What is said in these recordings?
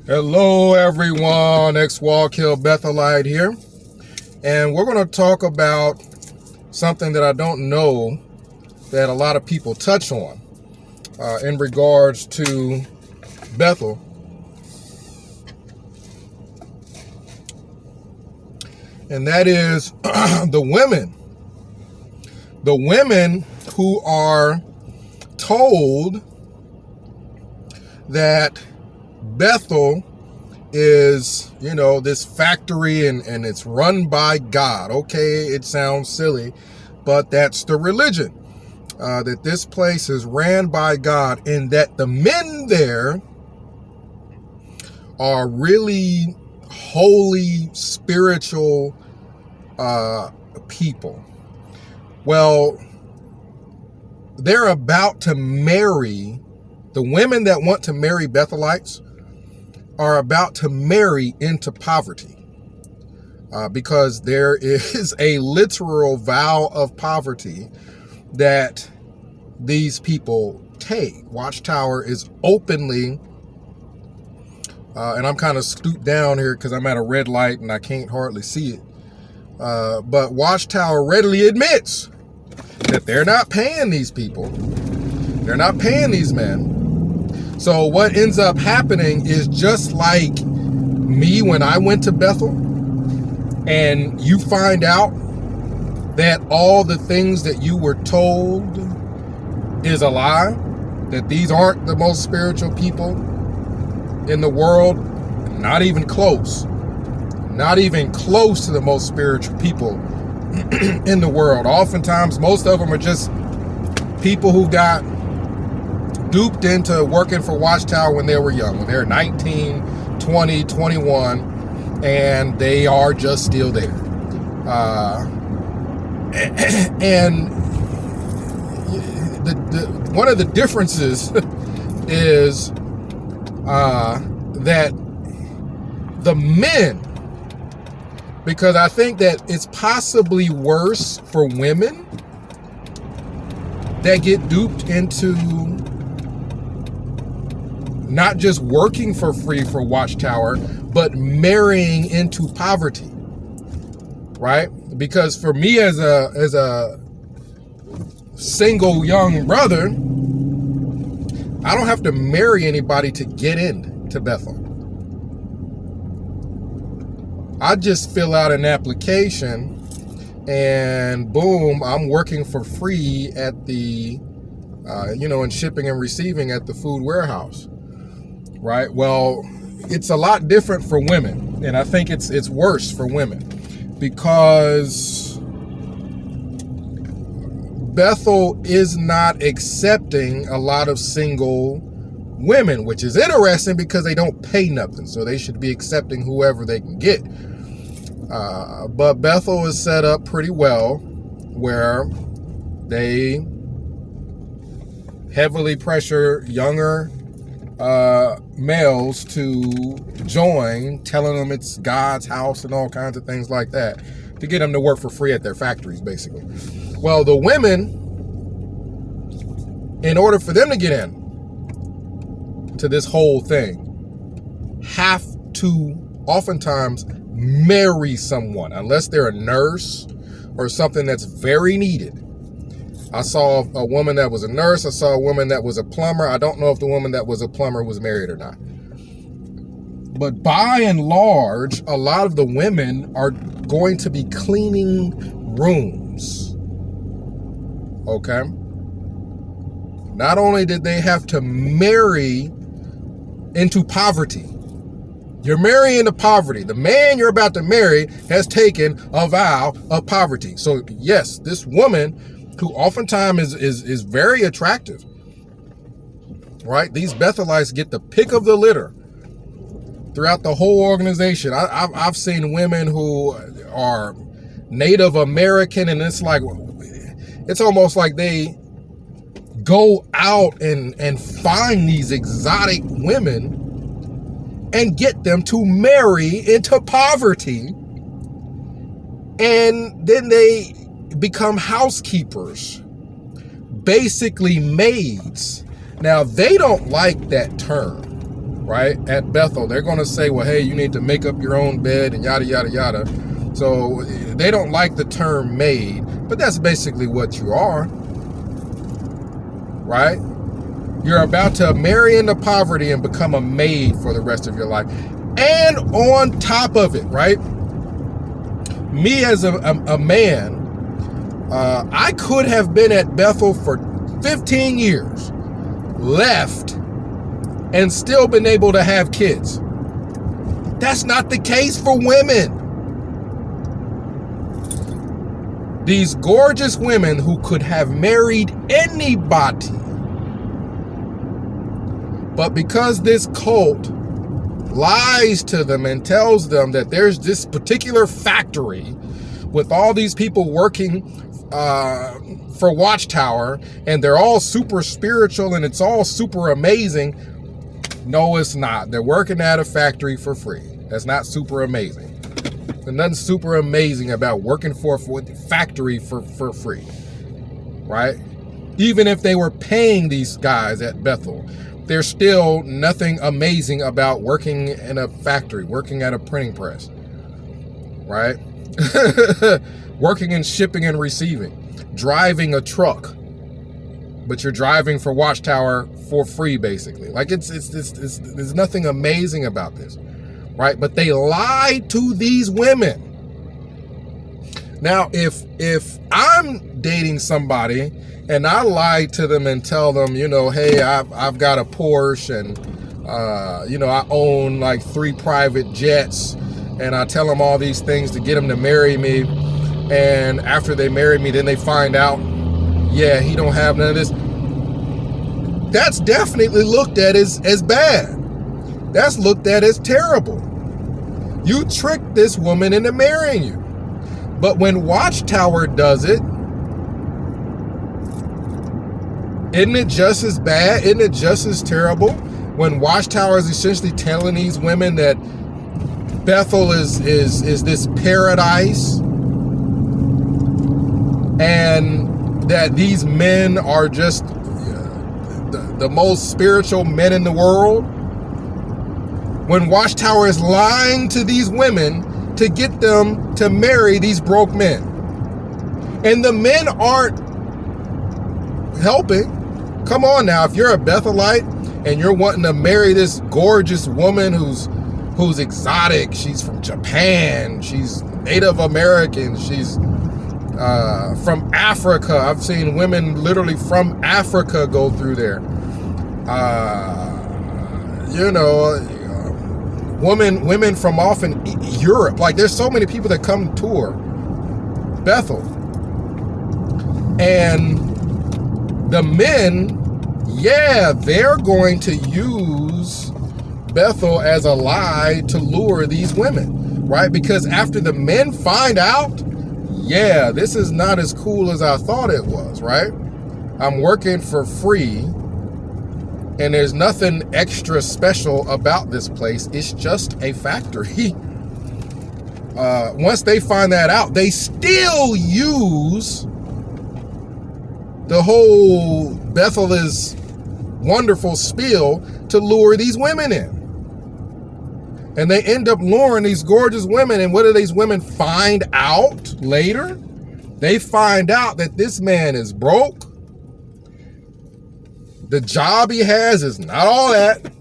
Hello everyone, X-Wall Kill Bethelite here, and we're going to talk about something that I don't know that a lot of people touch on in regards to Bethel, and that is the women who are told that Bethel is, this factory and it's run by God. Okay, it sounds silly, but that's the religion. That this place is ran by God, and that the men there are really holy, spiritual people. Well, they're about to marry, the women that want to marry Bethelites are about to marry into poverty, because there is a literal vow of poverty that these people take. Watchtower is openly, and I'm kind of scooped down here because I'm at a red light and I can't hardly see it, but Watchtower readily admits that they're not paying these people. They're not paying these men. So what ends up happening is just like me when I went to Bethel, and you find out that all the things that you were told is a lie, that these aren't the most spiritual people in the world, not even close to the most spiritual people in the world. Oftentimes, most of them are just people who got duped into working for Watchtower when they were young, when they're 19, 20, 21, and they are just still there. And one of the differences is that the men, because I think that it's possibly worse for women that get duped into not just working for free for Watchtower, but marrying into poverty, right? Because for me as a single young brother, I don't have to marry anybody to get into Bethel. I just fill out an application and boom, I'm working for free at the, in shipping and receiving at the food warehouse. Right. Well, it's a lot different for women, and I think it's worse for women because Bethel is not accepting a lot of single women, which is interesting because they don't pay nothing, so they should be accepting whoever they can get. But Bethel is set up pretty well where they heavily pressure younger males to join, telling them it's God's house and all kinds of things like that to get them to work for free at their factories, basically. Well, the women, in order for them to get in to this whole thing, have to oftentimes marry someone, unless they're a nurse or something that's very needed. I saw a woman that was a nurse. I saw a woman that was a plumber. I don't know if the woman that was a plumber was married or not. But by and large, a lot of the women are going to be cleaning rooms. Okay? Not only did they have to marry into poverty, you're marrying into poverty. The man you're about to marry has taken a vow of poverty. So yes, this woman, who oftentimes is very attractive, right? These Bethelites get the pick of the litter throughout the whole organization. I've seen women who are Native American, and it's almost like they go out and find these exotic women and get them to marry into poverty, and then they become housekeepers, basically maids. Now, they don't like that term. right? At Bethel, they're going to say, well, hey, you need to make up your own bed and yada, yada, yada. So they don't like the term maid, but that's basically what you are, right? You're about to marry into poverty and become a maid for the rest of your life. And on top of it, right? Me as a man, I could have been at Bethel for 15 years, left, and still been able to have kids. That's not the case for women. These gorgeous women who could have married anybody, but because this cult lies to them and tells them that there's this particular factory with all these people working for Watchtower, and they're all super spiritual and it's all super amazing. No, it's not. They're working at a factory for free. That's not super amazing. There's nothing super amazing about working for a factory for free, right? Even if they were paying these guys at Bethel, there's still nothing amazing about working in a factory, working at a printing press, right? Working in shipping and receiving, driving a truck, but you're driving for Watchtower for free, basically. Like there's nothing amazing about this, right? But they lie to these women. Now, if I'm dating somebody and I lie to them and tell them, you know, hey, I've got a Porsche and you know, I own like 3 private jets, and I tell them all these things to get them to marry me, and after they marry me, then they find out, yeah, he don't have none of this. That's definitely looked at as bad. That's looked at as terrible. You tricked this woman into marrying you. But when Watchtower does it, isn't it just as bad? Isn't it just as terrible? When Watchtower is essentially telling these women that Bethel is this paradise, and that these men are just the most spiritual men in the world. When Watchtower is lying to these women to get them to marry these broke men, and the men aren't helping. Come on now, if you're a Bethelite and you're wanting to marry this gorgeous woman who's exotic, she's from Japan, she's Native American, she's from Africa. I've seen women literally from Africa go through there. You know, women from off in Europe. Like, there's so many people that come tour Bethel. And the men, yeah, they're going to use Bethel as a lie to lure these women, right? Because after the men find out, yeah, this is not as cool as I thought it was, right? I'm working for free, and there's nothing extra special about this place. It's just a factory. Once they find that out, they still use the whole Bethel is wonderful spiel to lure these women in. And they end up luring these gorgeous women. And what do these women find out later? They find out that this man is broke. The job he has is not all that.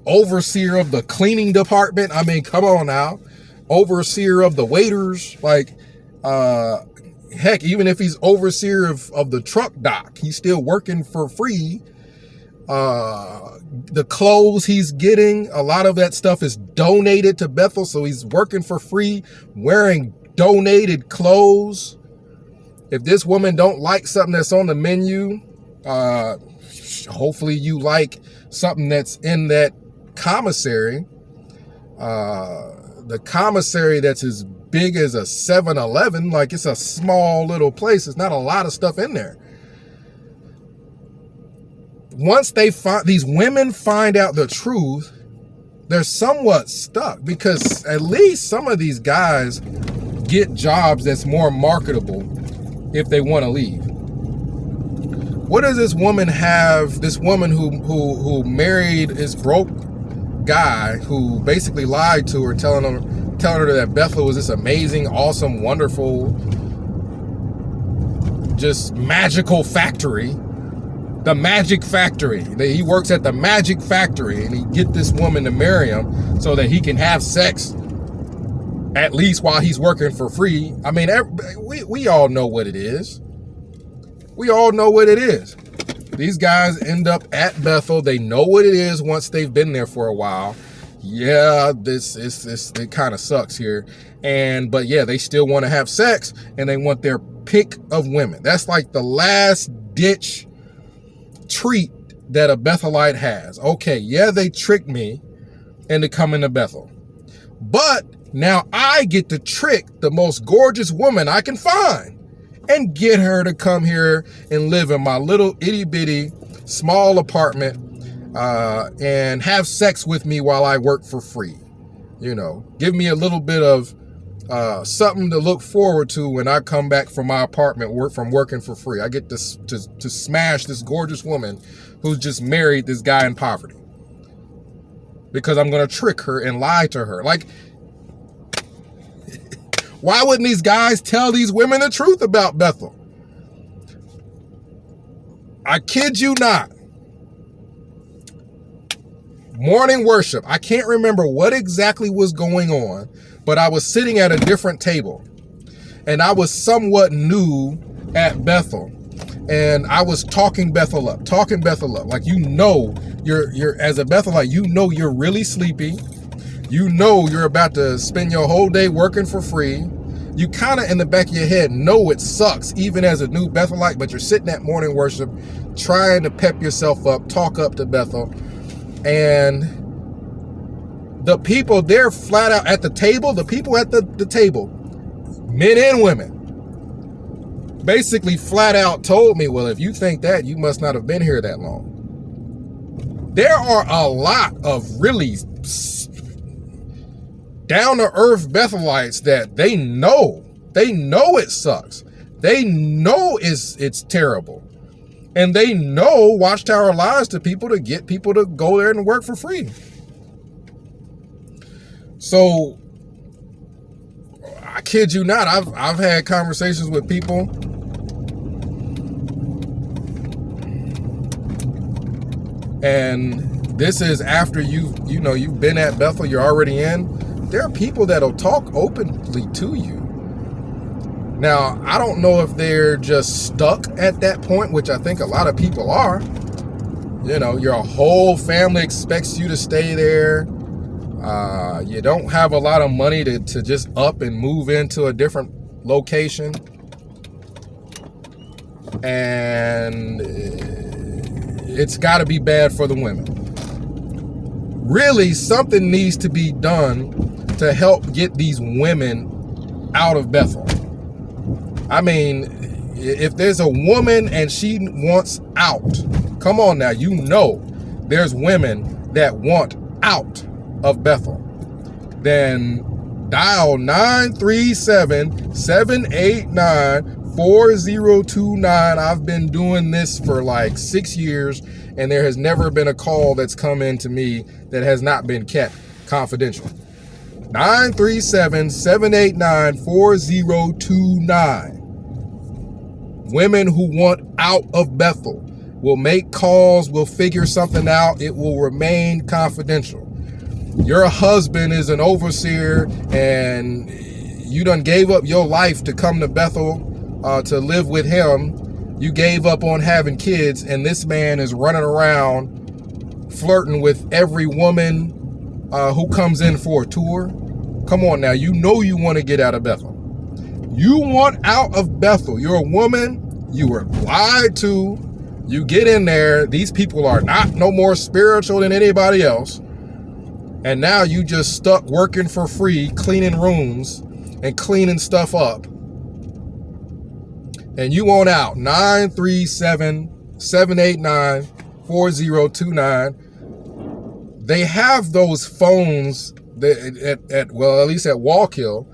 Overseer of the cleaning department. I mean, come on now. Overseer of the waiters. Like, heck, even if he's overseer of the truck dock, he's still working for free. The clothes he's getting, a lot of that stuff is donated to Bethel, so he's working for free, wearing donated clothes. If this woman don't like something that's on the menu, hopefully you like something that's in that commissary. The commissary that's as big as a 7-Eleven, like it's a small little place. There's not a lot of stuff in there. Once these women find out the truth, they're somewhat stuck, because at least some of these guys get jobs that's more marketable if they want to leave. What does this woman have? This woman who married this broke guy who basically lied to her, telling her that Bethel was this amazing, awesome, wonderful, just magical factory. The magic factory. He works at the magic factory, and he get this woman to marry him so that he can have sex at least while he's working for free. I mean, we all know what it is. We all know what it is. These guys end up at Bethel. They know what it is once they've been there for a while. Yeah, it kind of sucks here. But yeah, they still want to have sex, and they want their pick of women. That's like the last ditch treat that a Bethelite has. Okay, yeah, they tricked me into coming to Bethel, but now I get to trick the most gorgeous woman I can find and get her to come here and live in my little itty bitty small apartment and have sex with me while I work for free. You know, give me a little bit of something to look forward to when I come back from my apartment from working for free. I get to smash this gorgeous woman who's just married this guy in poverty because I'm going to trick her and lie to her. Like, why wouldn't these guys tell these women the truth about Bethel? I kid you not. Morning worship. I can't remember what exactly was going on, but I was sitting at a different table, and I was somewhat new at Bethel, and I was talking Bethel up. Like, you know, you're as a Bethelite, you know you're really sleepy. You know you're about to spend your whole day working for free. You kind of in the back of your head know it sucks, even as a new Bethelite, but you're sitting at morning worship, trying to pep yourself up, talk up to Bethel, and the people there flat out at the table, the people at the table, men and women, basically flat out told me, well, if you think that, you must not have been here that long. There are a lot of really down-to-earth Bethelites that they know it sucks. They know it's terrible. And they know Watchtower lies to people to get people to go there and work for free. So, I kid you not, I've had conversations with people and this is after you've been at Bethel, you're already in. There are people that'll talk openly to you. Now, I don't know if they're just stuck at that point, which I think a lot of people are. You know, your whole family expects you to stay there. You don't have a lot of money to just up and move into a different location. And it's got to be bad for the women. Really, something needs to be done to help get these women out of Bethel. I mean, if there's a woman and she wants out, come on now, you know there's women that want out of Bethel. Then dial 937-789-4029. I've been doing this for like 6 years, and there has never been a call that's come in to me that has not been kept confidential. 937-789-4029. Women who want out of Bethel will make calls, will figure something out. It will remain confidential. Your husband is an overseer and you done gave up your life to come to Bethel to live with him. You gave up on having kids, and this man is running around flirting with every woman who comes in for a tour. Come on now, you know you want to get out of Bethel. You want out of Bethel. You're a woman. You were lied to. You get in there. These people are not no more spiritual than anybody else. And now you just stuck working for free, cleaning rooms and cleaning stuff up. And you want out. 937-789-4029. They have those phones at least at Wallkill.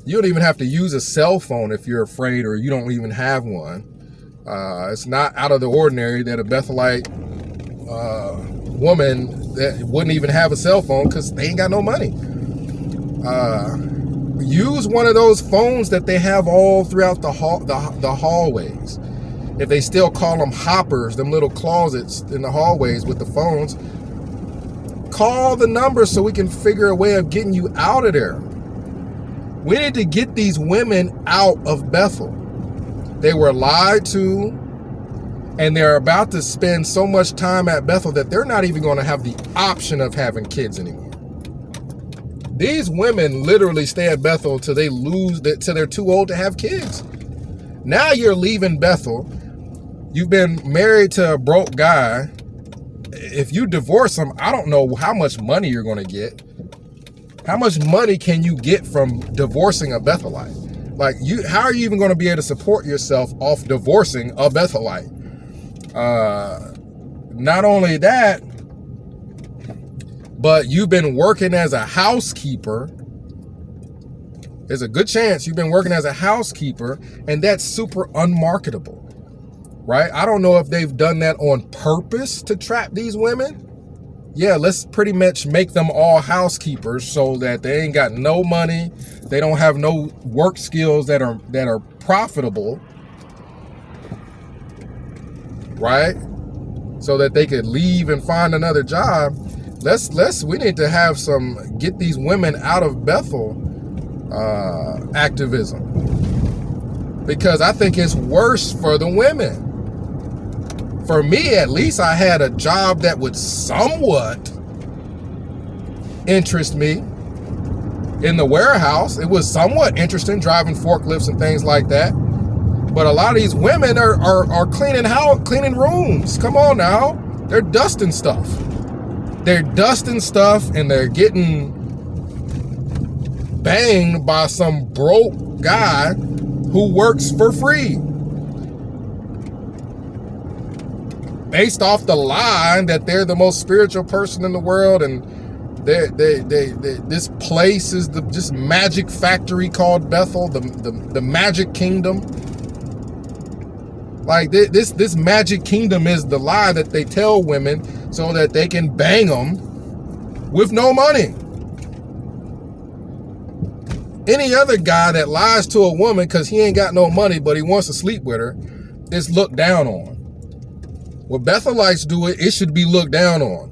You don't even have to use a cell phone if you're afraid or you don't even have one. It's not out of the ordinary that a Bethelite woman that wouldn't even have a cell phone because they ain't got no money. Use one of those phones that they have all throughout the hallways. If they still call them hoppers, them little closets in the hallways with the phones, call the number so we can figure a way of getting you out of there. We need to get these women out of Bethel. They were lied to, and they're about to spend so much time at Bethel that they're not even going to have the option of having kids anymore. These women literally stay at Bethel till they till they're too old to have kids. Now you're leaving Bethel. You've been married to a broke guy. If you divorce him, I don't know how much money you're going to get. How much money can you get from divorcing a Bethelite? Like, how are you even going to be able to support yourself off divorcing a Bethelite? Not only that, but you've been working as a housekeeper. There's a good chance you've been working as a housekeeper, and that's super unmarketable, right? I don't know if they've done that on purpose to trap these women. Yeah, let's pretty much make them all housekeepers so that they ain't got no money. They don't have no work skills that are profitable, right? So that they could leave and find another job. We need to have get these women out of Bethel activism, because I think it's worse for the women. For me, at least, I had a job that would somewhat interest me in the warehouse. It was somewhat interesting, driving forklifts and things like that. But a lot of these women are cleaning rooms. Come on now. They're dusting stuff. They're dusting stuff, and they're getting banged by some broke guy who works for free. Based off the lie that they're the most spiritual person in the world, and this place is just magic factory called Bethel, the magic kingdom. Like this magic kingdom is the lie that they tell women so that they can bang them with no money. Any other guy that lies to a woman because he ain't got no money but he wants to sleep with her is looked down on. When Bethelites do it, it should be looked down on.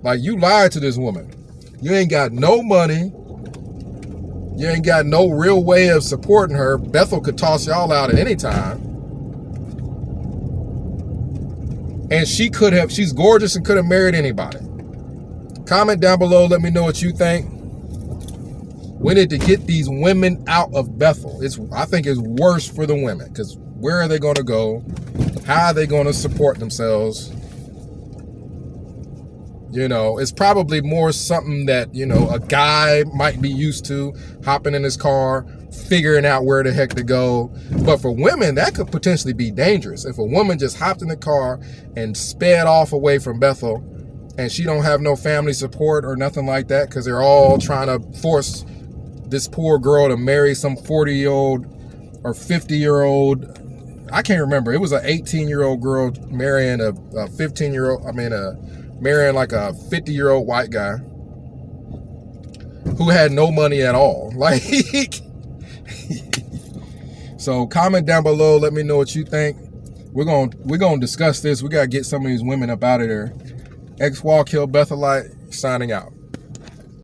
Like, you lied to this woman. You ain't got no money. You ain't got no real way of supporting her. Bethel could toss y'all out at any time. And she's gorgeous and could have married anybody. Comment down below, let me know what you think. We need to get these women out of Bethel. I think it's worse for the women, because where are they going to go? How are they going to support themselves? You know, it's probably more something that, a guy might be used to, hopping in his car, figuring out where the heck to go. But for women, that could potentially be dangerous. If a woman just hopped in the car and sped off away from Bethel, and she don't have no family support or nothing like that, because they're all trying to force this poor girl to marry some 40-year-old or 50-year-old. I can't remember. It was an 18-year-old girl marrying a 15-year-old. Marrying like a 50-year-old white guy who had no money at all. Like, so comment down below. Let me know what you think. We're gonna discuss this. We gotta get some of these women up out of there. X Walk Hill Bethelite signing out.